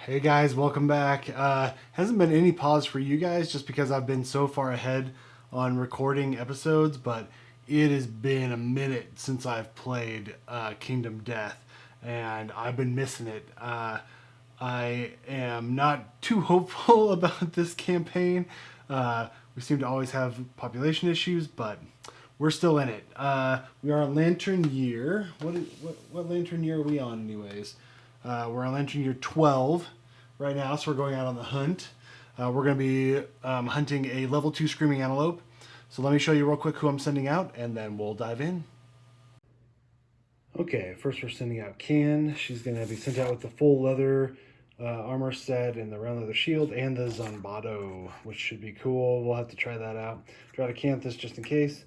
Hey guys, welcome back. Hasn't been any pause for you guys just because I've been so far ahead on recording episodes, but it has been a minute since I've played Kingdom Death, and I've been missing it. I am not too hopeful about this campaign. We seem to always have population issues, but we're still in it. We are on Lantern Year. What Lantern Year are we on, anyways? We're on Lantern Year 12 right now, so we're going out on the hunt. We're going to be hunting a level 2 Screaming Antelope. So let me show you real quick who I'm sending out, and then we'll dive in. Okay, first we're sending out Can. She's going to be sent out with the full leather armor set and the round leather shield and the Zanbato, which should be cool. We'll have to try that out. Try to Canthus just in case.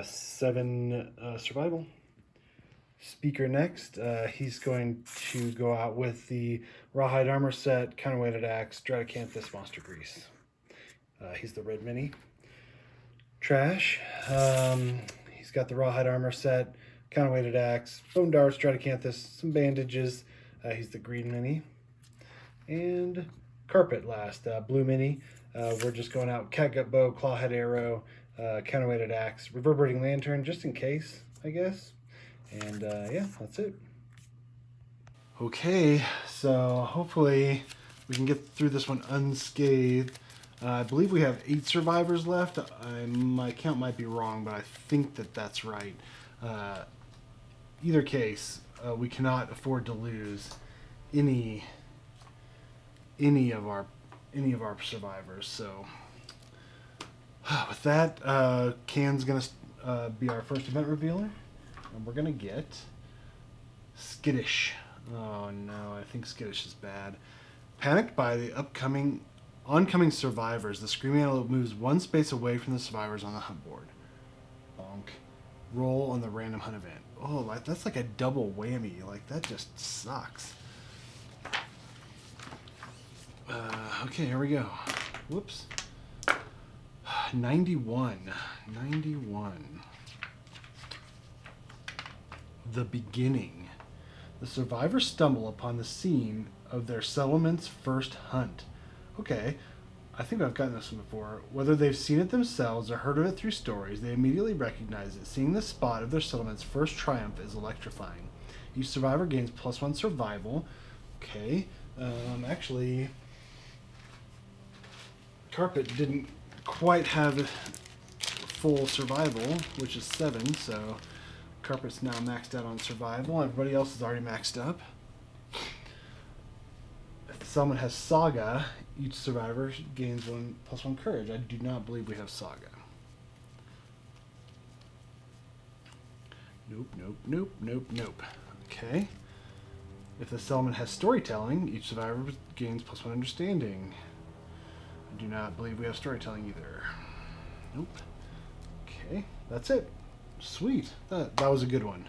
7 survival. Speaker next. He's going to go out with the Rawhide Armor Set, Counterweighted Axe, Dratacanthus, Monster Grease. He's the red mini. Trash. He's got the Rawhide Armor Set, Counterweighted Axe, Bone Darts, Dratacanthus, some bandages. He's the green mini. And Carpet last, blue mini. We're just going out Catgut Bow, Clawhead Arrow, Counterweighted Axe, Reverberating Lantern, just in case, I guess. And yeah, that's it. Okay, so hopefully we can get through this one unscathed. I believe we have 8 survivors left. My count might be wrong, but I think that's right. Either case, we cannot afford to lose any of our survivors. So with that, Can's gonna be our first event revealer. And we're gonna get Skittish. Oh no, I think Skittish is bad. Panicked by the oncoming survivors, the Screaming Antelope moves 1 space away from the survivors on the hunt board. Bonk. Roll on the random hunt event. Oh, that's like a double whammy. Like, that just sucks. Okay, here we go. Whoops. 91. The beginning. The survivors stumble upon the scene of their settlement's first hunt. Okay, I think I've gotten this one before. Whether they've seen it themselves or heard of it through stories, they immediately recognize it. Seeing the spot of their settlement's first triumph is electrifying. Each survivor gains +1 survival. Okay, actually, Carpet didn't quite have full survival, which is 7, so Carpet's now maxed out on survival. Everybody else is already maxed up. If someone has Saga, each survivor gains +1 courage. I do not believe we have Saga. Nope. Okay. If the settlement has storytelling, each survivor gains +1 understanding. I do not believe we have storytelling either. Nope. Okay, that's it. Sweet. That was a good one.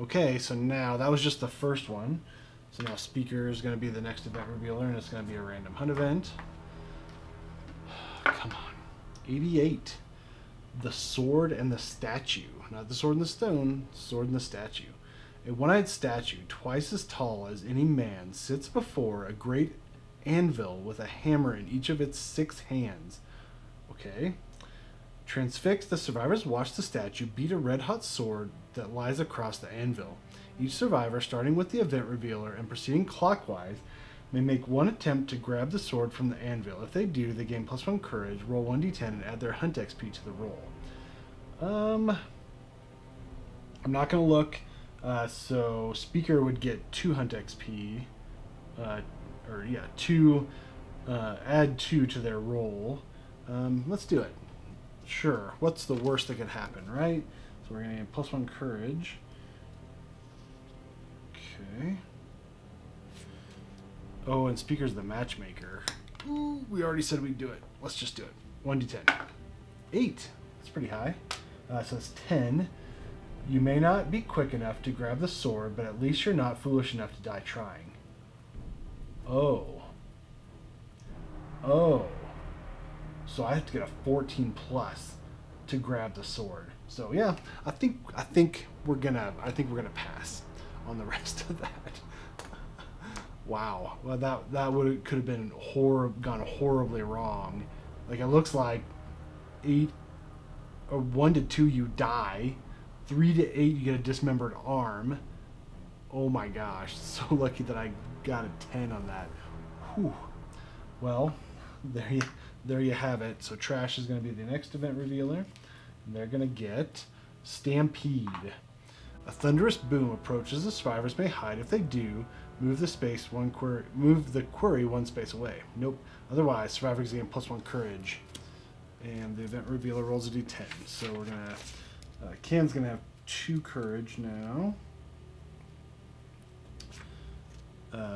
Okay, so now that was just the first one. So now Speaker is going to be the next event revealer, and it's going to be a random hunt event. Come on. 88. The Sword and the Statue. Not the Sword and the Stone, Sword and the Statue. A one-eyed statue, twice as tall as any man, sits before a great anvil with a hammer in each of its 6 hands. Okay. Transfixed, the survivors watch the statue beat a red-hot sword that lies across the anvil. Each survivor, starting with the event revealer and proceeding clockwise, may make 1 attempt to grab the sword from the anvil. If they do, they gain +1 courage, roll 1d10, and add their hunt XP to the roll. I'm not going to look. So Speaker would get 2 hunt XP. Add 2 to their roll. Let's do it. Sure. What's the worst that could happen, right? So we're going to get +1 courage. Okay. Oh, and Speaker's the matchmaker. Ooh, we already said we'd do it. Let's just do it. 1d10. 8. That's pretty high. So it's 10. You may not be quick enough to grab the sword, but at least you're not foolish enough to die trying. Oh. So I have to get a 14 plus to grab the sword. So yeah, I think we're gonna pass on the rest of that. Wow. Well, that could have been gone horribly wrong. Like, it looks like 8 or 1 to 2 you die, 3 to 8 you get a dismembered arm. Oh my gosh, so lucky that I got a 10 on that. Whew. Well, there you have it. So Trash is going to be the next event revealer. And they're going to get Stampede. A thunderous boom approaches. The survivors may hide. If they do, move the query one space away. Nope. Otherwise, survivors gain +1 courage. And the event revealer rolls a d10. So we're gonna Can's gonna have 2 courage now.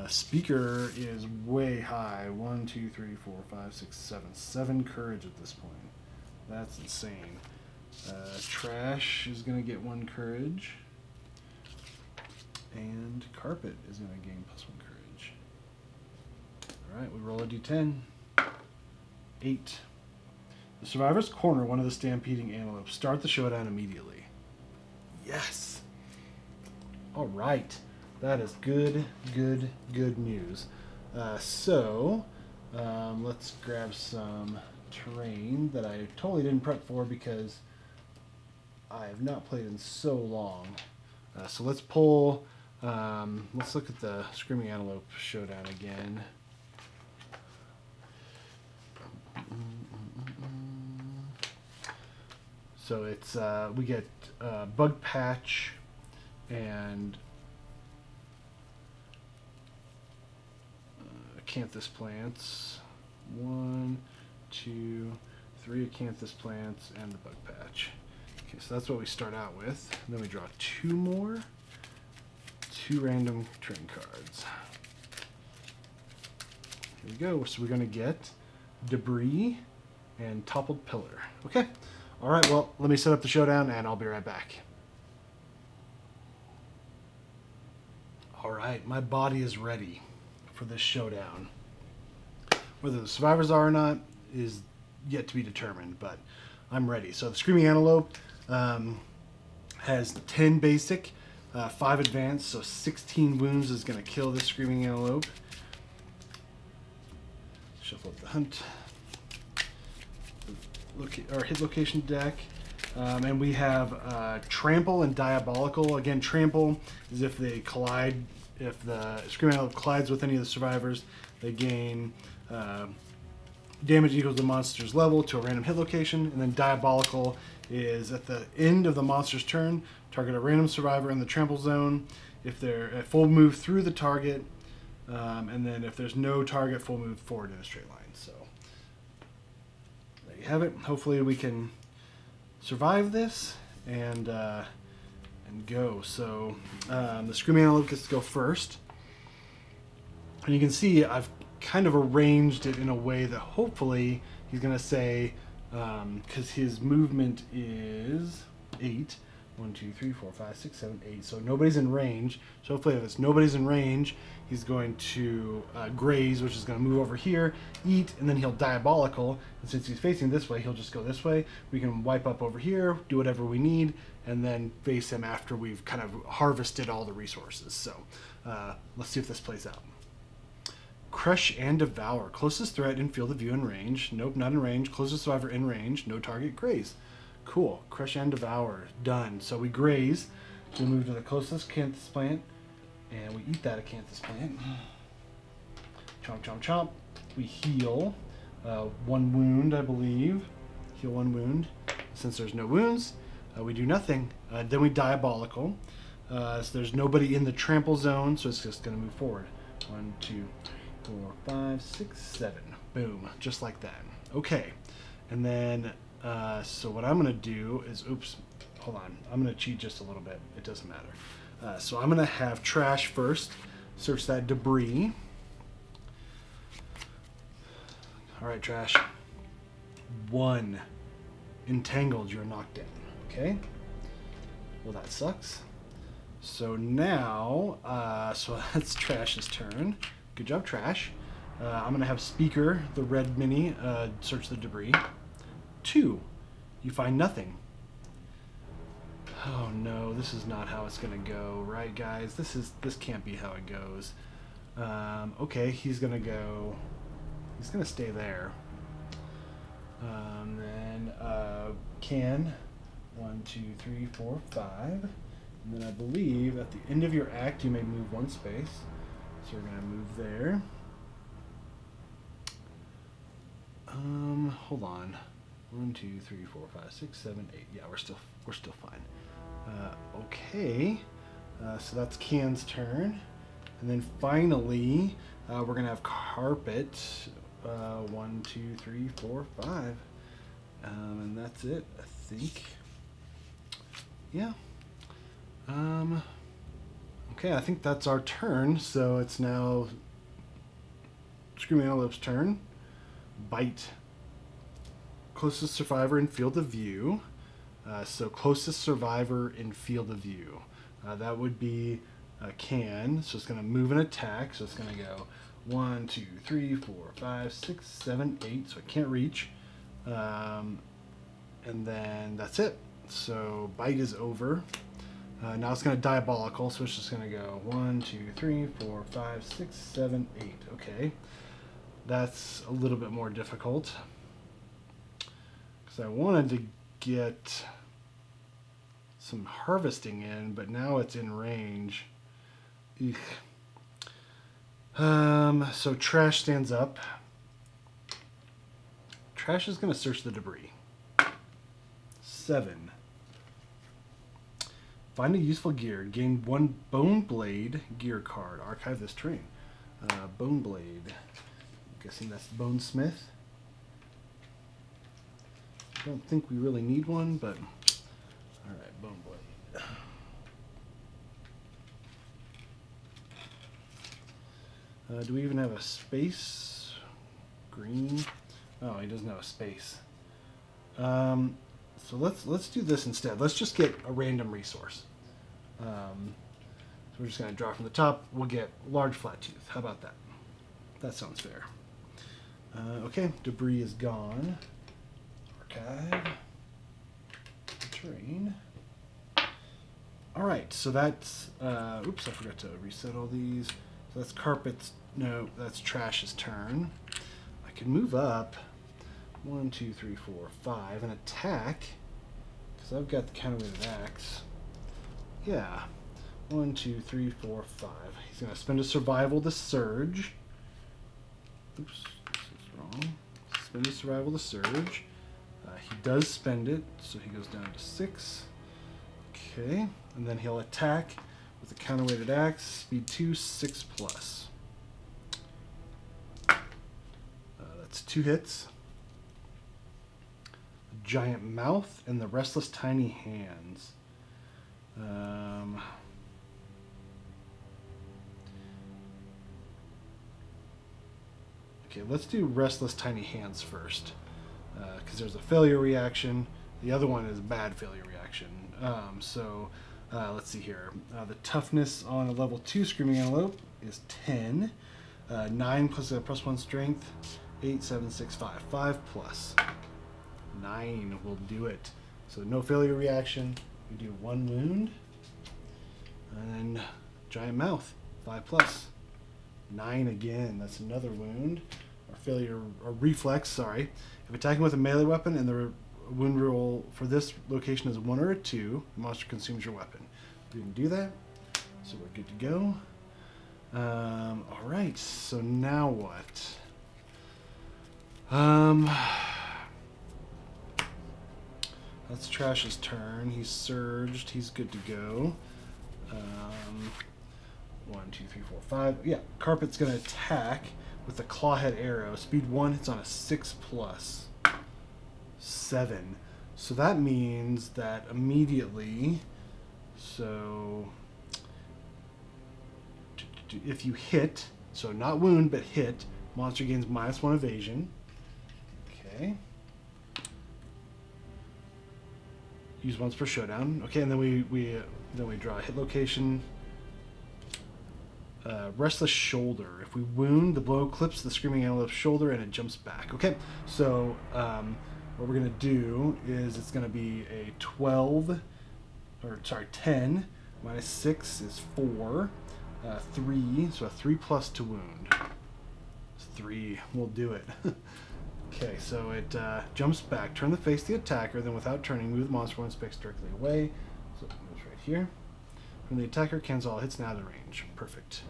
Speaker is way high. 1, 2, 3, 4, 5, 6, 7. 7 courage at this point. That's insane. Trash is gonna get 1 courage. And Carpet is going to gain +1 courage. Alright, we roll a d10. 8. The survivors corner one of the stampeding antelopes. Start the showdown immediately. Yes! Alright. That is good news. Let's grab some terrain that I totally didn't prep for because I have not played in so long. So let's pull... let's look at the Screaming Antelope showdown again. So it's we get Bug Patch and Acanthus plants. 1, 2, 3 Acanthus plants and the Bug Patch. Okay, so that's what we start out with. And then we draw 2 more. 2 random terrain cards. Here we go. So we're going to get Debris and Toppled Pillar. Okay. All right, well, let me set up the showdown and I'll be right back. All right, my body is ready for this showdown. Whether the survivors are or not is yet to be determined, but I'm ready. So the Screaming Antelope has 10 basic, 5 advanced, so 16 wounds is going to kill this Screaming Antelope. Shuffle up the hunt. Hit location deck. And we have Trample and Diabolical. Again, Trample is if they collide, if the Screaming Antelope collides with any of the survivors, they gain damage equals the monster's level to a random hit location. And then Diabolical is at the end of the monster's turn, target a random survivor in the trample zone. If they're at full move through the target, and then if there's no target, full move forward in a straight line. So there you have it. Hopefully we can survive this and go. So the Screaming Antelope gets to go first, and you can see I've kind of arranged it in a way that hopefully he's going to say, because his movement is 8. 1, 2, 3, 4, 5, 6, 7, 8. So nobody's in range. So hopefully if it's nobody's in range, he's going to graze, which is going to move over here, eat, and then he'll Diabolical. And since he's facing this way, he'll just go this way. We can wipe up over here, do whatever we need, and then face him after we've kind of harvested all the resources. So let's see if this plays out. Crush and Devour. Closest threat in field of view in range. Nope, not in range. Closest survivor in range. No target. Graze. Cool. Crush and Devour. Done. So we graze. We move to the closest Acanthus plant. And we eat that Acanthus plant. Chomp, chomp, chomp. We heal 1 wound, I believe. Heal 1 wound. Since there's no wounds, we do nothing. Then we Diabolical. So there's nobody in the trample zone, so it's just going to move forward. 1, 2, 4, 5, 6, 7. Boom. Just like that. Okay. And then, so what I'm going to do is, oops, hold on. I'm going to cheat just a little bit. It doesn't matter. So I'm going to have Trash first. Search that Debris. All right, Trash. 1. Entangled. You're knocked down. Okay. Well, that sucks. So now, so that's Trash's turn. Good job, Trash. I'm going to have Speaker, the red mini, search the Debris. 2. You find nothing. Oh no, this is not how it's going to go, right, guys? This can't be how it goes. Okay, he's gonna stay there. Then can 1, 2, 3, 4, 5, and then I believe at the end of your act you may move one space. So we're gonna move there. Hold on. 1, 2, 3, 4, 5, 6, 7, 8. Yeah, we're still fine. Okay. So that's Can's turn, and then finally we're gonna have Carpet. 1, 2, 3, 4, 5, and that's it, I think. Yeah. Okay, I think that's our turn. So it's now Screaming Antelope's turn. Bite. Closest survivor in field of view. So closest survivor in field of view. That would be Can. So it's going to move and attack. So it's going to go 1, 2, 3, 4, 5, 6, 7, 8. So it can't reach. And then that's it. So Bite is over. Now it's going to Diabolical. So it's just going to go 1, 2, 3, 4, 5, 6, 7, 8. Okay. That's a little bit more difficult. Because I wanted to get some harvesting in, but now it's in range. Eek. So Trash stands up. Trash is going to search the debris. 7. Find a useful gear. Gain 1 Bone Blade gear card. Archive this terrain. Bone Blade. I'm guessing that's Bonesmith. I don't think we really need one, but alright, Bone Blade. Do we even have a space? Green? Oh, he doesn't have a space. So let's do this instead. Let's just get a random resource. So we're just going to draw from the top. We'll get large flat tooth. How about that? That sounds fair. Okay, debris is gone. Archive. Terrain. Alright, so that's... oops, I forgot to reset all these. So that's Carpet's... No, that's Trash's turn. I can move up 1, 2, 3, 4, 5 and attack. Because I've got the counterweighted axe. Yeah. 1, 2, 3, 4, 5. He's going to spend a survival to surge. Oops, this is wrong. Spend a survival to surge. He does spend it, so he goes down to 6. Okay, and then he'll attack with a counterweighted axe. Speed 2, 6 plus. That's 2 hits. The Giant Mouth and the Restless Tiny Hands. Okay, let's do Restless Tiny Hands first, because there's a failure reaction. The other one is a bad failure reaction. Let's see here. The toughness on a level 2 Screaming Antelope is 10. 9 plus a +1 strength. 8, 7, 6, 5. 5 plus. 9 will do it. So no failure reaction. We do 1 wound. And then Giant Mouth. 5 plus. 9 again. That's another wound. Or reflex, sorry. If attacking with a melee weapon and the wound roll for this location is 1 or a 2, the monster consumes your weapon. We didn't do that, so we're good to go. Alright, so now what? That's Trash's turn. He's surged. He's good to go. 1, 2, 3, 4, 5. Yeah, Carpet's going to attack with the Clawhead Arrow. Speed 1 hits on a 6 plus. 7. So that means that immediately, so if you hit, so not wound, but hit, monster gains -1 evasion. Okay. Use once per showdown. Okay, and then we draw a hit location. Restless Shoulder. If we wound, the blow clips the Screaming Antelope's shoulder and it jumps back. Okay, so what we're going to do is it's going to be a 10 -6 is 4. 3, so a 3+ to wound. 3 will do it. Okay, so it jumps back. Turn the face to the attacker, then without turning, move the monster one space directly away. So it moves right here. From the attacker, cancel all hits now to range. Perfect.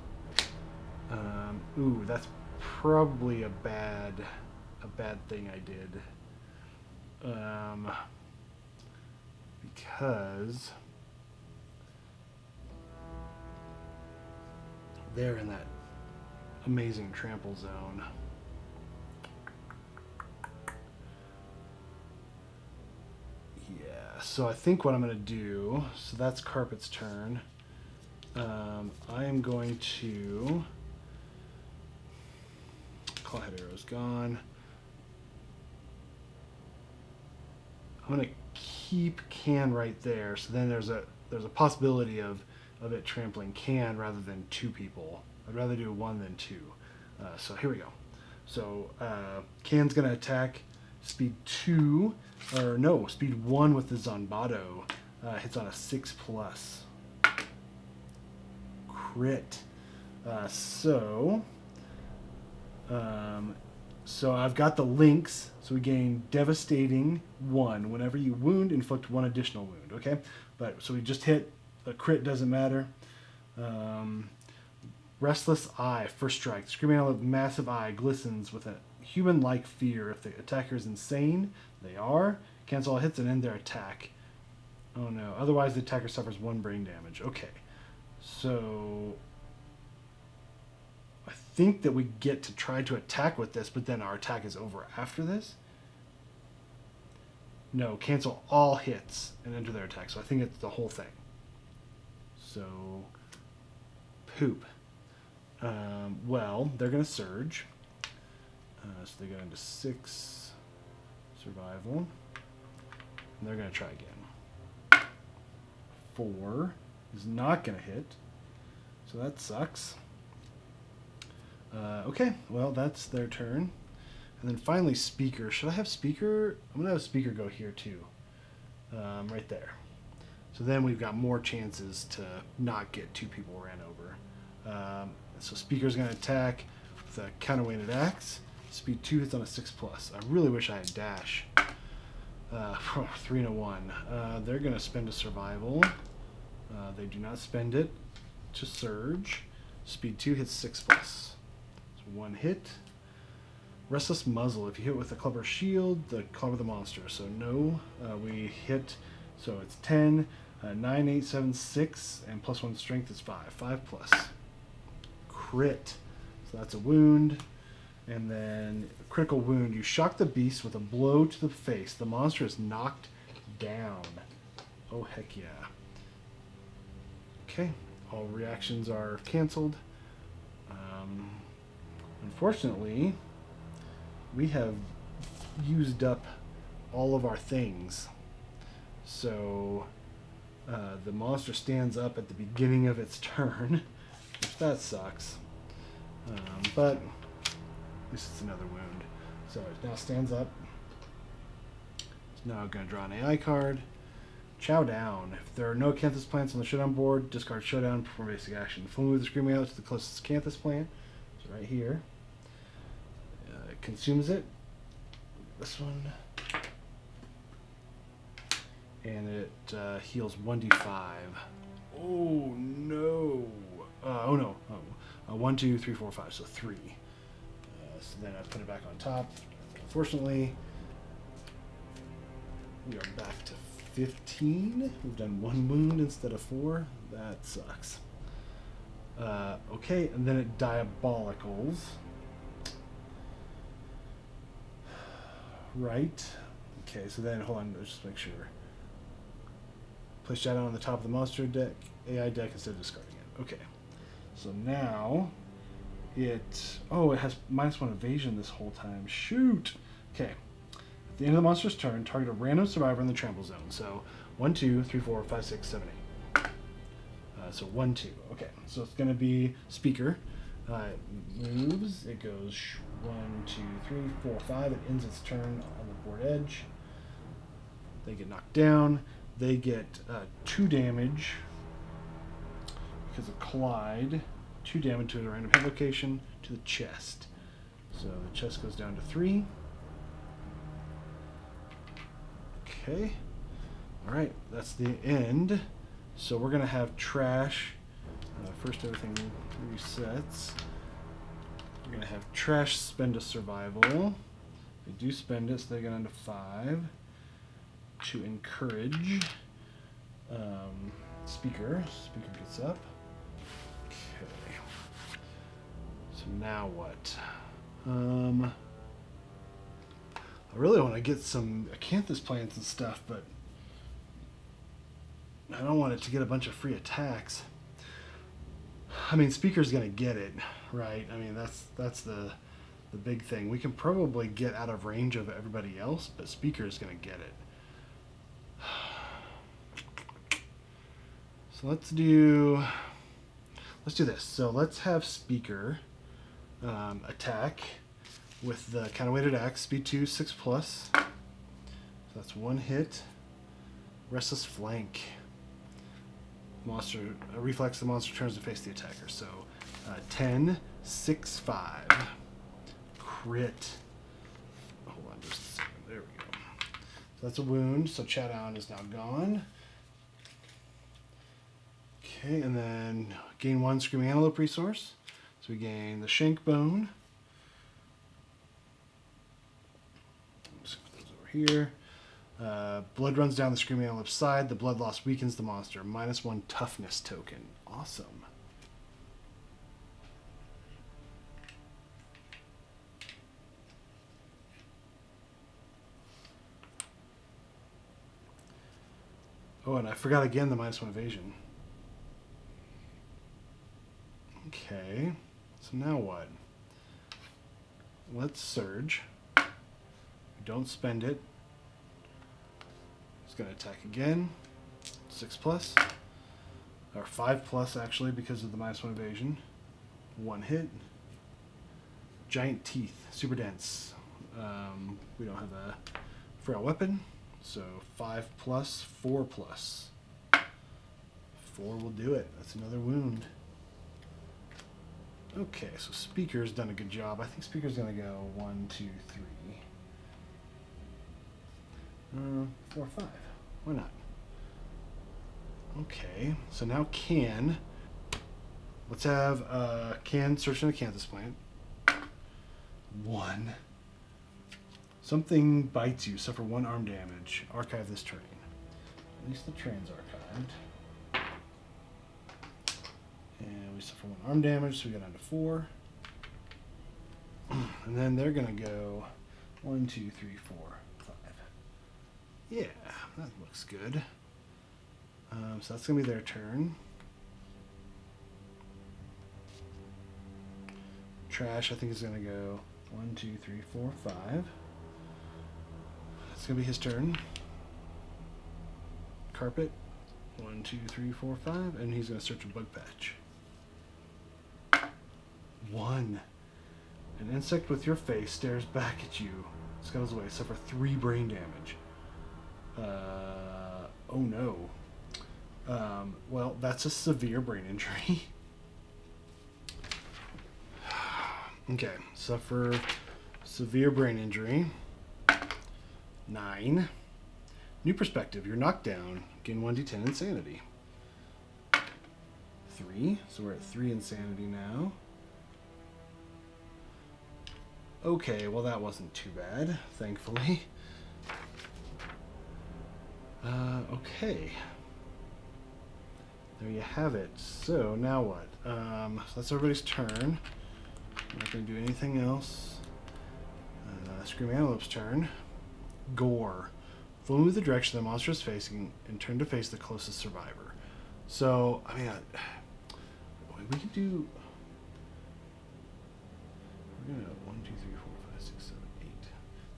Ooh, that's probably a bad thing I did. Because they're in that amazing trample zone. Yeah, so I think what I'm going to do, so that's Carpet's turn. I am going to... Clawhead Arrow's gone. I'm going to keep Can right there, so then there's a possibility of it trampling Can rather than 2 people. I'd rather do 1 than 2. So here we go. So Can's going to attack speed 2, or no, speed 1 with the Zanbato. Hits on a 6+. Crit. So I've got the links. So we gain devastating 1. Whenever you wound, inflict 1 additional wound. Okay, but so we just hit a crit. Doesn't matter. Restless Eye, first strike. The screaming owl with massive eye glistens with a human-like fear. If the attacker is insane, they are. Cancel all hits and end their attack. Oh no. Otherwise, the attacker suffers 1 brain damage. Okay. So I think that we get to try to attack with this, but then our attack is over after this. No, cancel all hits and enter their attack. So I think it's the whole thing. So poop. Well, they're going to surge. So they go into 6 survival. And they're going to try again. 4 is not going to hit. So that sucks. Okay, well, that's their turn. And then finally, Speaker. Should I have Speaker? I'm going to have Speaker go here too. Right there. So then we've got more chances to not get 2 people ran over. So Speaker's going to attack with a counterweighted axe. Speed 2 hits on a 6+. I really wish I had dash. 3 and a 1. They're going to spend a survival. They do not spend it to surge. Speed 2 hits 6+. So 1 hit. Restless Muzzle. If you hit with a club or shield, club of the monster. So no, we hit. So it's 10, 9, 8, 7, 6, and +1 strength is 5. 5+. Crit. So that's a wound. And then critical wound. You shock the beast with a blow to the face. The monster is knocked down. Oh, heck yeah. Okay. All reactions are canceled. Unfortunately, we have used up all of our things. So the monster stands up at the beginning of its turn, which that sucks. But at least it's another wound. So it now stands up. It's now going to draw an AI card. Chow down. If there are no Canthus plants on the showdown board, discard showdown, perform basic action. Full move the screaming out to the closest Canthus plant. So right here. It consumes it. This one. And it heals 1d5. Oh no. Oh no. 1, 2, 3, 4, 5. So 3. So then I put it back on top. Unfortunately, we are back to 15. We've done 1 wound instead of 4. That sucks. Okay, and then it diabolicals. Right. Okay, so then hold on, let's just make sure. Place shadow on the top of the monster deck, AI deck instead of discarding it. Okay. So now it has -1 evasion this whole time. Shoot. Okay. At the end of the monster's turn, target a random survivor in the trample zone. So 1, 2, 3, 4, 5, 6, 7, 8. So 1, 2. Okay. So it's going to be Speaker. It moves. It goes 1, 2, 3, 4, 5. It ends its turn on the board edge. They get knocked down. They get 2 damage because of Collide. 2 damage to a random hit location to the chest. So the chest goes down to 3. Okay. Alright, that's the end. So we're going to have trash. First, everything resets. We're going to have trash spend a survival. They do spend it, so they get on to 5. To encourage. Speaker gets up. Okay. So now what? I really want to get some acanthus plants and stuff, but I don't want it to get a bunch of free attacks. I mean, Speaker's gonna get it, right? I mean, that's the big thing. We can probably get out of range of everybody else, but Speaker's gonna get it. So let's do this. So let's have Speaker attack with the counterweighted axe, speed 2, 6+. So that's 1 hit. Restless flank. Monster reflex. The monster turns to face the attacker. So 10, 6, 5. Crit. Hold on just a second. There we go. So that's a wound. So Chat Allen is now gone. Okay, and then gain 1 Screaming Antelope resource. So we gain the Shank Bone. Let's put those over here. Blood runs down the Screaming Antelope's side. The blood loss weakens the monster. -1 toughness token. Awesome. Oh, and I forgot again the -1 evasion. Okay, so now what? Let's surge. Don't spend it. It's going to attack again. 6+. Or 5+ actually, because of the -1 evasion. 1 hit. Giant teeth. Super dense. We don't have a frail weapon. So 5+, 4+. 4 will do it. That's another wound. Okay, so Speaker's done a good job. I think Speaker's going to go 1, 2, 3. 4, 5. Why not? Okay, so now Can. Let's have Can search an acanthus plant. 1. Something bites you. Suffer 1 arm damage. Archive this terrain. At least the terrain's archived. And we suffer 1 arm damage, so we get down to 4. And then they're going to go 1, 2, 3, 4, 5. Yeah, that looks good. So that's going to be their turn. Trash, I think, is going to go 1, 2, 3, 4, 5. That's going to be his turn. Carpet, 1, 2, 3, 4, 5. And he's going to search a bug patch. 1. An insect with your face stares back at you. Scuttles away. Suffer 3 brain damage. Oh no. Well, that's a severe brain injury. Okay, suffer severe brain injury. 9. New perspective. You're knocked down. Gain 1d10 insanity. 3. So we're at 3 insanity now. Okay, well that wasn't too bad, thankfully. Okay. There you have it. So, now what? So that's everybody's turn. I'm not going to do anything else. Screaming Antelope's turn. Gore. Fully move the direction the monster is facing and turn to face the closest survivor. So, I mean, we can do... We're going to 1, 2, 3, 4, 5, 6, 7, 8.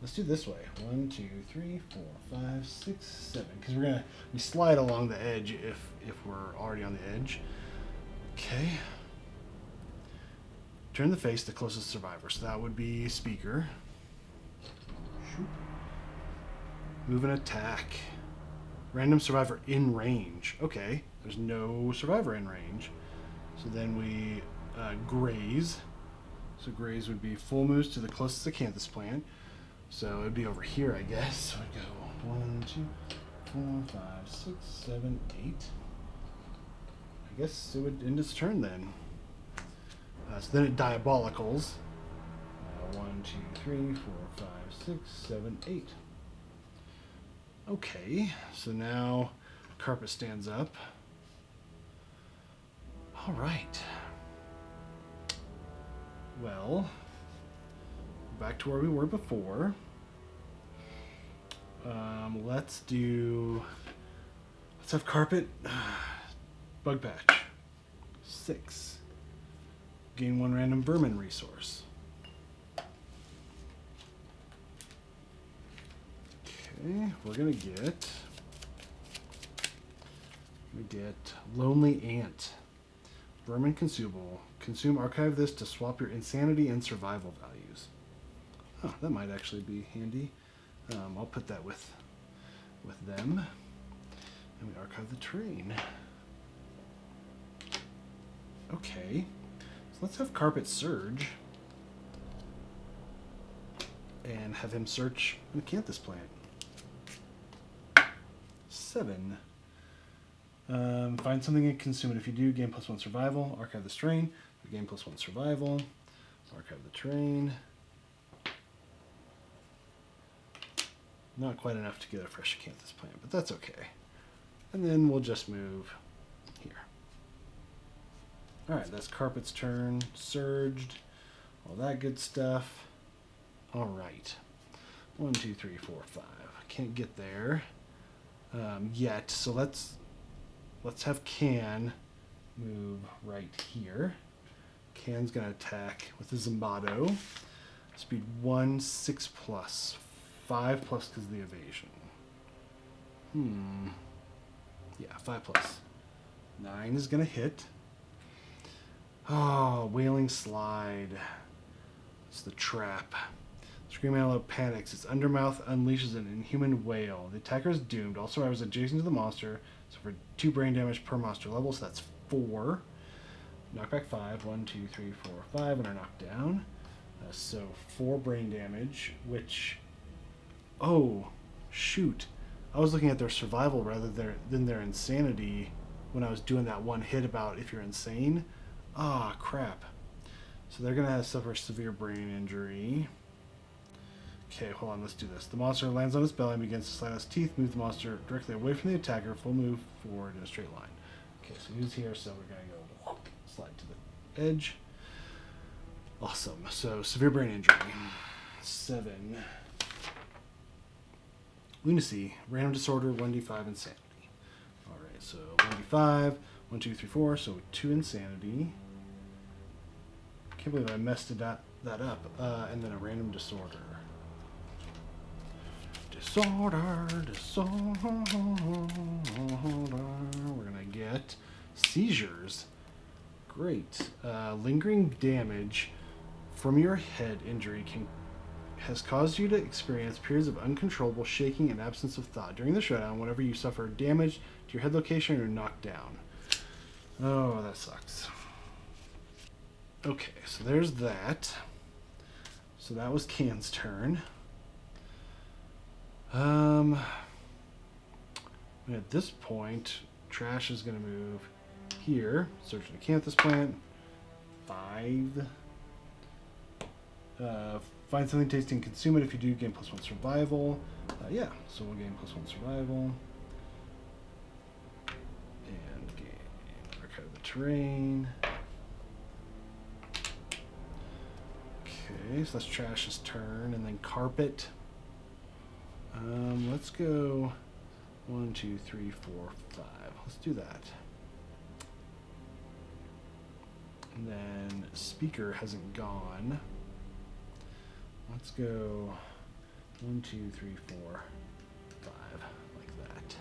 Let's do this way. 1, 2, 3, 4, 5, 6, 7. Because we slide along the edge if we're already on the edge. Okay. Turn the face the closest survivor. So that would be Speaker. Shoop. Move and attack. Random survivor in range. Okay. There's no survivor in range. So then we graze. So graze would be full moves to the closest acanthus plant. So it'd be over here, I guess. So I'd go 1, 2, 4, 5, 6, 7, 8. I guess it would end its turn then. So then it diabolicals. 1, 2, 3, 4, 5, 6, 7, 8. Okay, so now carpet stands up. All right. Well, back to where we were before. Let's have carpet. Bug patch. 6. Gain 1 random vermin resource. Okay, we're gonna get Lonely Ant. Vermin consumable. Consume, archive this to swap your insanity and survival values. Oh, that might actually be handy. I'll put that with them. And we archive the terrain. Okay. So let's have Carpet Surge. And have him search an acanthus plant. 7. Find something and consume it. If you do, gain +1 survival. Archive the strain. Gain +1 survival. Archive the terrain. Not quite enough to get a fresh acanthus plant, but that's okay. And then we'll just move here. Alright, that's Carpet's turn. Surged. All that good stuff. Alright. 1, 2, 3, 4, 5. I can't get there yet, so let's have Can move right here. Can's going to attack with the Zombato. Speed 1, 6 plus. 5 plus because of the evasion. Yeah, 5 plus. 9 is going to hit. Oh, Wailing Slide. It's the trap. Scream Antelope panics. Its undermouth unleashes an inhuman wail. The attacker is doomed. All survivors adjacent to the monster suffer 2 brain damage per monster level, so that's 4. Knockback 5. 1, 2, 3, 4, 5, and are knocked down. So 4 brain damage, which... Oh, shoot. I was looking at their survival rather than their insanity when I was doing that one hit about if you're insane. Ah, crap. So they're going to suffer severe brain injury. Okay, hold on, let's do this. The monster lands on its belly and begins to slide its teeth. Move the monster directly away from the attacker. Full move forward in a straight line. Okay, so he's here, so we're going to go slide to the edge. Awesome. So, severe brain injury. 7. Lunacy. Random disorder, 1d5 insanity. Alright, so 1d5, 1, 2, 3, 4, so 2 insanity. Can't believe I messed that up. And then a random disorder. Disorder. We're gonna get seizures. Great. Lingering damage from your head injury has caused you to experience periods of uncontrollable shaking and absence of thought. During the showdown, whenever you suffer damage to your head location or knocked down. Oh, that sucks. Okay, so there's that. So that was Can's turn. At this point, Trash is going to move here. Search an acanthus plant. 5. Find something tasty and consume it. If you do, gain +1 survival. Yeah, so we'll gain +1 survival. And gain archive the terrain. Okay, so that's Trash's turn. And then Carpet. Let's go 1, 2, 3, 4, 5. Let's do that. And then Speaker hasn't gone. Let's go 1, 2, 3, 4, 5, like that.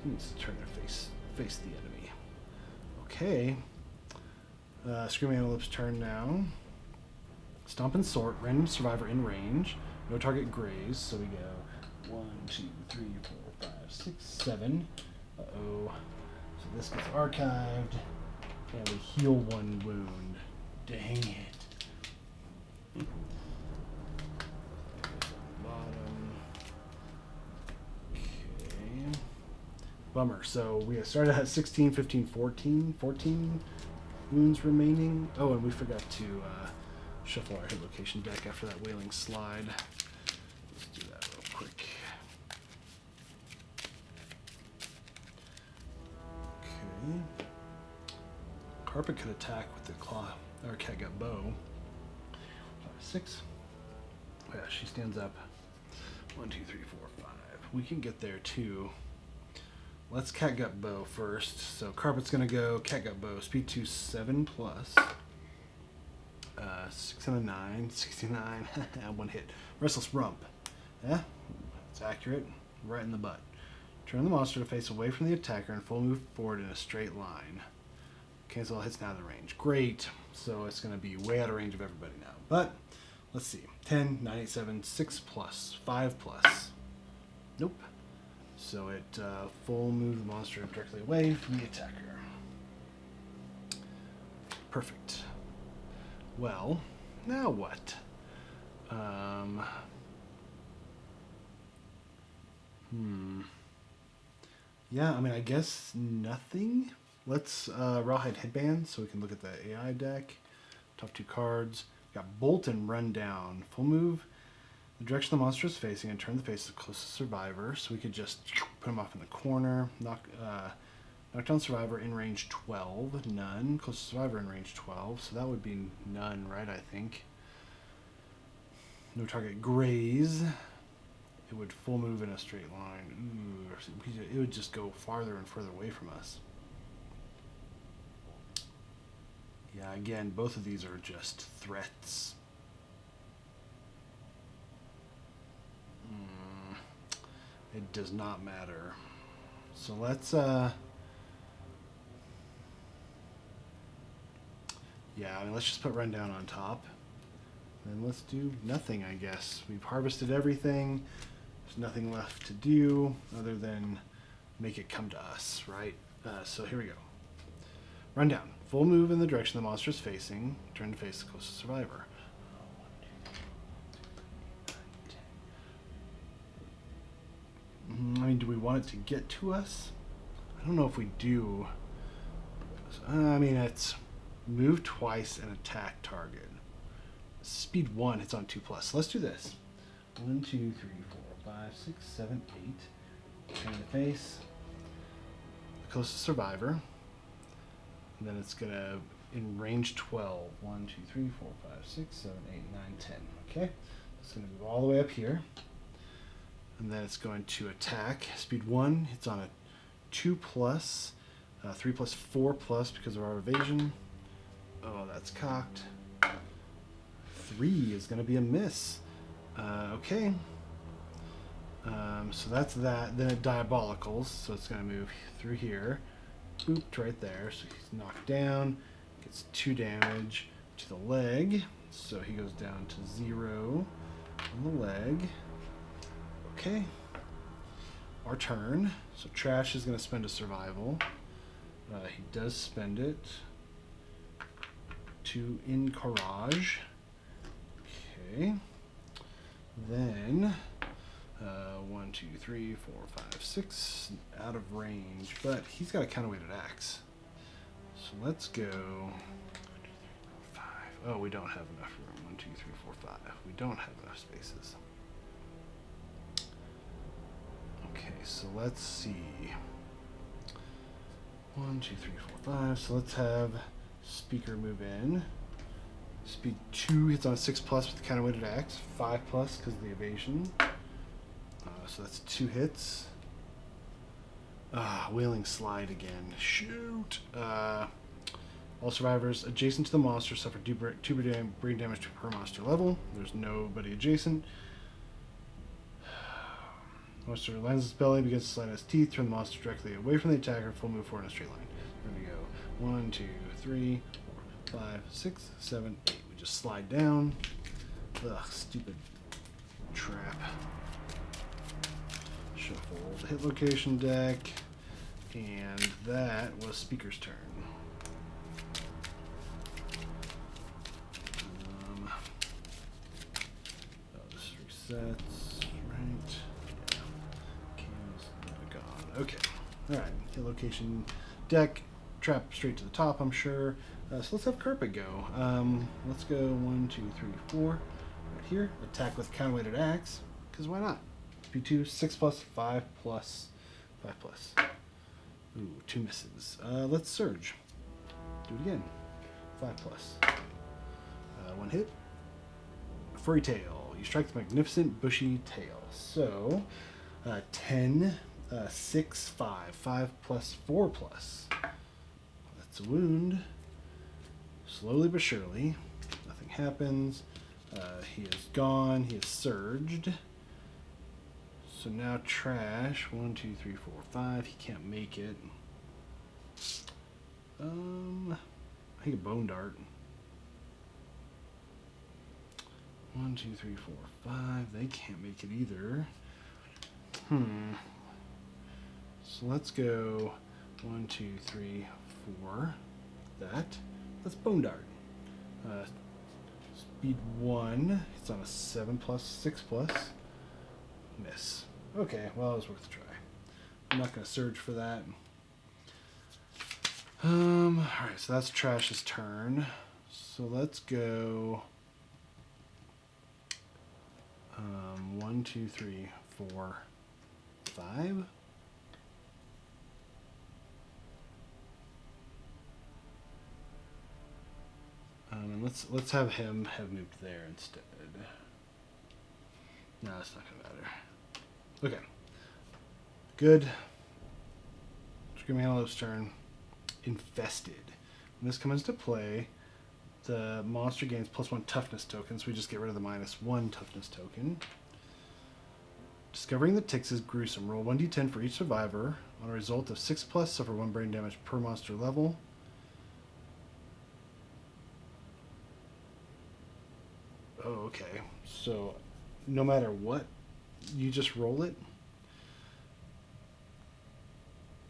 He needs to turn to face the enemy. Okay. Screaming Antelope's turn now. Stomp and Sort, random survivor in range. No target graze, so we go 1, 2, 3, 4, 5, 6, 7. Uh-oh. So this gets archived. And we heal 1 wound. Dang it. Bottom. Okay. Bummer. So we started at 16, 15, 14. 14 wounds remaining. Oh, and we forgot to shuffle our hit location deck after that Wailing Slide. Let's do that real quick. Okay. Carpet could attack with the claw, or Catgut Bow. 5, 6. Oh, yeah, she stands up. 1, 2, 3, 4, 5. We can get there too. Let's Catgut Bow first. So Carpet's gonna go Catgut Bow, speed 2, 7 plus. 6 and a 9, 69. 1 hit. Restless Rump. Yeah, it's accurate. Right in the butt. Turn the monster to face away from the attacker and full move forward in a straight line. Cancel all hits now out of the range. Great. So it's going to be way out of range of everybody now. But let's see. 10, 9, 8, 7, 6 plus, 5 plus. Nope. So it full move the monster directly away from the attacker. Perfect. Well, now what? Yeah, I mean, I guess nothing. Let's Rawhide Headband so we can look at the AI deck. Top 2 cards. We got Bolt and Run Down. Full move. The direction the monster is facing and turn the face of the closest survivor. So we could just put him off in the corner. Knock down survivor in range 12. None. Closest survivor in range 12. So that would be none, right, I think. No target graze. It would full move in a straight line. Ooh, it would just go farther and further away from us. Yeah, again, both of these are just threats. It does not matter. So let's, yeah, I mean, let's just put Rundown on top. And let's do nothing, I guess. We've harvested everything. There's nothing left to do other than make it come to us, right? So here we go. Rundown. Full move in the direction the monster is facing. Turn to face the closest survivor. I mean, do we want it to get to us? I don't know if we do. I mean, it's move twice and attack target. Speed 1 hits on 2 plus. So let's do this. 1, 2, 3, 4, 5, 6, 7, 8. Turn the face. The closest survivor. And then it's going to, in range 12. 1, 2, 3, 4, 5, 6, 7, 8, 9, 10. Okay? It's going to move all the way up here. And then it's going to attack. Speed 1 hits on a 2 plus. 3 plus 4 plus because of our evasion. Oh, that's cocked. 3 is going to be a miss. Okay. So that's that. Then it diabolicals. So it's going to move through here. Boop, right there. So he's knocked down. Gets 2 damage to the leg. So he goes down to 0 on the leg. Okay. Our turn. So Trash is going to spend a survival. He does spend it to Encourage. Okay. Then 1, 2, 3, 4, 5, 6 out of range, but he's got a counterweighted axe. So let's go 5. Oh, we don't have enough room. 1, 2, 3, 4, 5. We don't have enough spaces. Okay, so let's see. 1, 2, 3, 4, 5. So let's have Speaker move in. Speed 2 hits on a 6 plus with the counterweighted axe. 5 plus because of the evasion. So that's 2 hits. Wailing Slide again. Shoot! All survivors adjacent to the monster suffer 2 brain damage per monster level. There's nobody adjacent. Monster lands its belly, begins to slide its teeth, turn the monster directly away from the attacker, full move forward in a straight line. There we go. 1, 2, 3, 4, 5, 6, 7, 8. We just slide down. Ugh, stupid trap. Shuffle the hit location deck, and that was Speaker's turn. resets, right? Yeah. Cam's gone. Okay. Alright. Hit location deck. Trap straight to the top, I'm sure. So let's have Carpet go. Let's go 1, 2, 3, 4. Right here. Attack with counterweighted axe. Because why not? P2, 6 plus, 5 plus, 5 plus. Ooh, 2 misses. Let's surge. Do it again. 5 plus. 1 hit. Furry tail. You strike the magnificent bushy tail. So, 10, 6, 5. 5 plus, 4 plus. That's a wound. Slowly but surely. Nothing happens. He is gone. He is surged. So now trash. 1, 2, 3, 4, 5. He can't make it. I think a bone dart. 1, 2, 3, 4, 5. They can't make it either. So let's go 1, 2, 3, 4. That's bone dart. Speed 1. It's on a 7 plus, 6 plus. Miss. Okay, well, it was worth a try. I'm not going to surge for that. Alright, so that's Trash's turn. So let's go 1, 2, 3, 4, 5. Let's have him have moved there instead. No, that's not gonna matter. Okay. Good. Screaming Antelope's turn. Infested. When this comes into play, the monster gains +1 toughness token, so we just get rid of the -1 toughness token. Discovering the ticks is gruesome. Roll 1d10 for each survivor. On a result of 6 plus, suffer 1 brain damage per monster level. Oh, okay. So, no matter what, you just roll it?